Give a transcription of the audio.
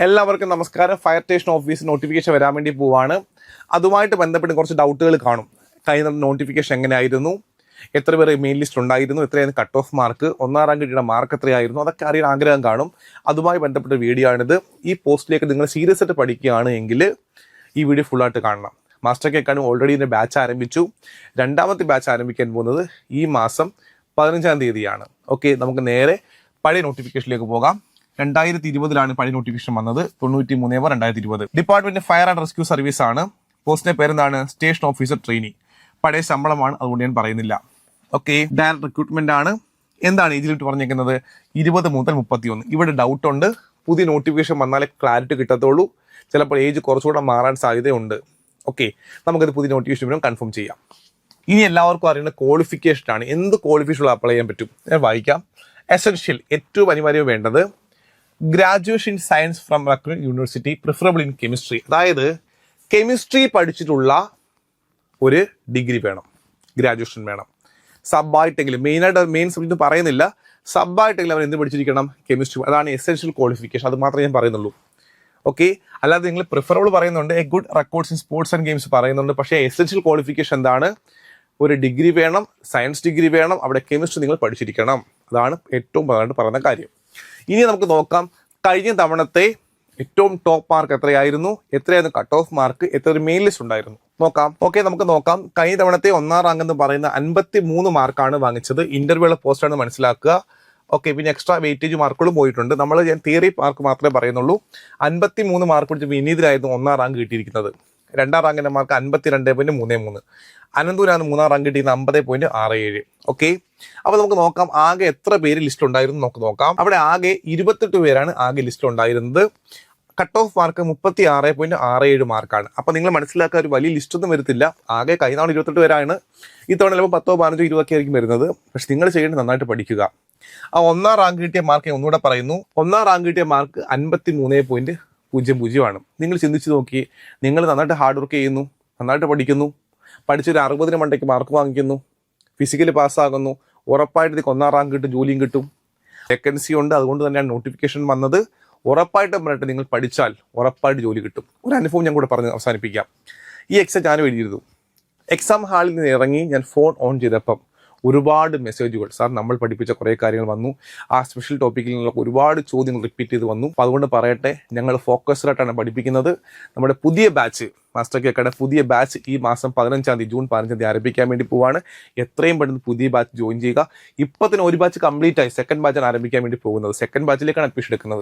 എല്ലാവർക്കും നമസ്കാരം. Fire station office notification വരാൻ വേണ്ടി പോവാണ്. അതുമായിട്ട് ബന്ധപ്പെട്ട് കുറച്ച് ഡൗട്ടുകൾ കാണും. കഴിഞ്ഞ നോട്ടിഫിക്കേഷൻ എങ്ങനെയായിരുന്നു, എത്ര പേർ മെയിൻ ലിസ്റ്റ് ഉണ്ടായിരുന്നു, എത്രയായിരുന്നു കട്ട് ഓഫ് മാർക്ക്, ഒന്നാം റാങ്ക് കിട്ടിയ മാർക്ക് എത്രയായിരുന്നു, അതൊക്കെ അറിയാൻ ആഗ്രഹം കാണും. അതുമായി ബന്ധപ്പെട്ട വീഡിയോ ആണിത്. ഈ പോസ്റ്റിലേക്ക് നിങ്ങൾ സീരിയസ് ആയിട്ട് പഠിക്കുകയാണ് എങ്കിൽ ഈ വീഡിയോ ഫുള്ളായിട്ട് കാണണം. മാസ്റ്റർ കെ അക്കാഡമി ഓൾറെഡി ഇതിൻ്റെ ബാച്ച് ആരംഭിച്ചു. രണ്ടാമത്തെ ബാച്ച് ആരംഭിക്കാൻ പോകുന്നത് ഈ മാസം 15-ാം തീയതിയാണ്. ഓക്കെ, നമുക്ക് നേരെ പഴയ നോട്ടിഫിക്കേഷനിലേക്ക് പോകാം. 2020 പഴയ നോട്ടിഫിക്കേഷൻ വന്നത്. 93/2020. Department fire and rescue service ആണ്. പോസ്റ്റിന്റെ പേരെന്താണ്? Station officer trainee. പഴയ ശമ്പളമാണ്, അതുകൊണ്ട് ഞാൻ പറയുന്നില്ല. ഓക്കെ, ഡയറക്ട് റിക്രൂട്ട്മെന്റ് ആണ്. എന്താണ് ഏജ് ലിമിറ്റ് പറഞ്ഞിരിക്കുന്നത്? 20 മുതൽ 31. ഇവിടെ ഡൗട്ട് ഉണ്ട്. പുതിയ നോട്ടിഫിക്കേഷൻ വന്നാലേ ക്ലാരിറ്റി കിട്ടത്തുള്ളൂ. ചിലപ്പോൾ ഏജ് കുറച്ചുകൂടെ മാറാൻ സാധ്യതയുണ്ട്. ഓക്കെ, നമുക്കത് പുതിയ നോട്ടിഫിക്കേഷൻ കൺഫേം ചെയ്യാം. ഇനി എല്ലാവർക്കും അറിയുന്ന ക്വാളിഫിക്കേഷൻ ആണ്. എന്ത് ക്വാളിഫിക്കേഷൻ അപ്ലൈ ചെയ്യാൻ പറ്റും? ഞാൻ വായിക്കാം. എസെൻഷ്യൽ, ഏറ്റവും അനിവാര്യം വേണ്ടത് graduation in science from raccoon university, preferable in chemistry. അതായത് കെമിസ്ട്രി പഠിച്ചിട്ടുള്ള ഒരു ഡിഗ്രി വേണം, ഗ്രാജുവേഷൻ വേണം. സബായിട്ടെങ്കിലും, മെയിൻ സബ്ജക്റ്റ് പറയുന്നില്ല, സബായിട്ടെങ്കിലും അവർ എന്ത് പഠിച്ചിരിക്കണം? കെമിസ്ട്രി. അതാണ് എസെൻഷ്യൽ ക്വാളിഫിക്കേഷൻ. അത് മാത്രമേ ഞാൻ പറയുന്നുള്ളൂ. ഓക്കെ, അല്ലാതെ നിങ്ങൾ പ്രിഫറബിൾ പറയുന്നുണ്ട്, A good records in sports and games പറയുന്നുണ്ട്. പക്ഷേ എസെൻഷ്യൽ ക്വാളിഫിക്കേഷൻ എന്താണ്? ഒരു ഡിഗ്രി വേണം, സയൻസ് ഡിഗ്രി വേണം, അവിടെ കെമിസ്ട്രി നിങ്ങൾ പഠിച്ചിരിക്കണം. അതാണ് ഏറ്റവും പ്രധാനമായിട്ട് പറയുന്ന കാര്യം. ഇനി നമുക്ക് നോക്കാം, കഴിഞ്ഞ തവണത്തെ ഏറ്റവും ടോപ്പ് മാർക്ക് എത്രയായിരുന്നു, എത്രയായിരുന്നു കട്ട് ഓഫ് മാർക്ക്, എത്ര ഒരു മെയിൻ ലിസ്റ്റ് ഉണ്ടായിരുന്നു നോക്കാം. ഓക്കെ, നമുക്ക് നോക്കാം. കഴിഞ്ഞ തവണത്തെ ഒന്നാം റാങ്ക് എന്ന് പറയുന്ന 53 മാർക്കാണ് വാങ്ങിച്ചത്. ഇന്റർവ്യൂള്ള പോസ്റ്റാണ് മനസ്സിലാക്കുക. ഓക്കെ, പിന്നെ എക്സ്ട്രാ വെയിറ്റേജ് മാർക്കുകളും പോയിട്ടുണ്ട്. ഞാൻ തിയറി മാർക്ക് മാത്രമേ പറയുന്നുള്ളൂ. 53 മാർക്ക് പിടിച്ച് വിനീതിലായിരുന്നു ഒന്നാം റാങ്ക് കിട്ടിയിരിക്കുന്നത്. രണ്ടാം റാങ്കിന്റെ മാർക്ക് 52.33. അനന്തൂരാണ് മൂന്നാം റാങ്ക് കിട്ടിയിരുന്നത് 50.67. ഓക്കെ, അപ്പൊ നമുക്ക് നോക്കാം ആകെ എത്ര പേര് ലിസ്റ്റ് ഉണ്ടായിരുന്നു നമുക്ക് നോക്കാം. അവിടെ ആകെ 28 പേരാണ് ആകെ ലിസ്റ്റ് ഉണ്ടായിരുന്നത്. കട്ട് ഓഫ് മാർക്ക് 36.67 മാർക്കാണ്. അപ്പൊ നിങ്ങൾ മനസ്സിലാക്കുക, ഒരു വലിയ ലിസ്റ്റ് ഒന്നും വരത്തില്ല. ആകെ കഴിഞ്ഞ തവണ 28 പേരാണ്. ഈ തവണ ചിലപ്പോൾ 10, 15, 20 ആയിരിക്കും വരുന്നത്. പക്ഷെ നിങ്ങൾ ചെയ്യേണ്ടത് നന്നായിട്ട് പഠിക്കുക. ആ ഒന്നാം റാങ്ക് കിട്ടിയ മാർക്ക് ഒന്നുകൂടെ പറയുന്നു. ഒന്നാം റാങ്ക് കിട്ടിയ മാർക്ക് 53.00 ആണ്. നിങ്ങൾ ചിന്തിച്ച് നോക്കി, നിങ്ങൾ നന്നായിട്ട് ഹാർഡ് വർക്ക് ചെയ്യുന്നു, നന്നായിട്ട് പഠിക്കുന്നു, പഠിച്ചൊരു 60 മണ്ടയ്ക്ക് മാർക്ക് വാങ്ങിക്കുന്നു, ഫിസിക്കലി പാസ്സാകുന്നു, ഉറപ്പായിട്ട് നിങ്ങൾക്ക് ഒന്നാം റാങ്ക് കിട്ടും, ജോലിയും കിട്ടും. വേക്കൻസി ഉണ്ട്, അതുകൊണ്ട് തന്നെയാണ് നോട്ടിഫിക്കേഷൻ വന്നത്. ഉറപ്പായിട്ടും പറഞ്ഞിട്ട് നിങ്ങൾ പഠിച്ചാൽ ഉറപ്പായിട്ട് ജോലി കിട്ടും. ഒരു അനുഭവം ഞാൻ കൂടെ പറഞ്ഞ് അവസാനിപ്പിക്കാം. ഈ എക്സാം ഞാനും എഴുതിയിരുന്നു. എക്സാം ഹാളിൽ നിന്ന് ഇറങ്ങി ഞാൻ ഫോൺ ഓൺ ചെയ്തപ്പം ഒരുപാട് മെസ്സേജുകൾ, സാർ നമ്മൾ പഠിപ്പിച്ച കുറേ കാര്യങ്ങൾ വന്നു, ആ സ്പെഷ്യൽ ടോപ്പിക്കിൽ നിന്നുള്ള ഒരുപാട് ചോദ്യങ്ങൾ റിപ്പീറ്റ് ചെയ്ത് വന്നു. അപ്പോൾ അതുകൊണ്ട് പറയട്ടെ, ഞങ്ങൾ ഫോക്കസ്ഡായിട്ടാണ് പഠിപ്പിക്കുന്നത്. നമ്മുടെ പുതിയ ബാച്ച്, മാസ്റ്റർ കെ അക്കാഡമി പുതിയ ബാച്ച് ഈ മാസം 15-ാം തീയതി, ജൂൺ 15-ാം തീയതി ആരംഭിക്കാൻ വേണ്ടി പോവാണ്. എത്രയും പെട്ടെന്ന് പുതിയ ബാച്ച് ജോയിൻ ചെയ്യുക. ഇപ്പോൾ തന്നെ ഒരു ബാച്ച് കംപ്ലീറ്റ് ആയി, സെക്കൻഡ് ബാച്ചാണ് ആരംഭിക്കാൻ വേണ്ടി പോകുന്നത്. സെക്കൻഡ് ബാച്ചിലേക്കാണ് അഡ്മിഷൻ എടുക്കുന്നത്.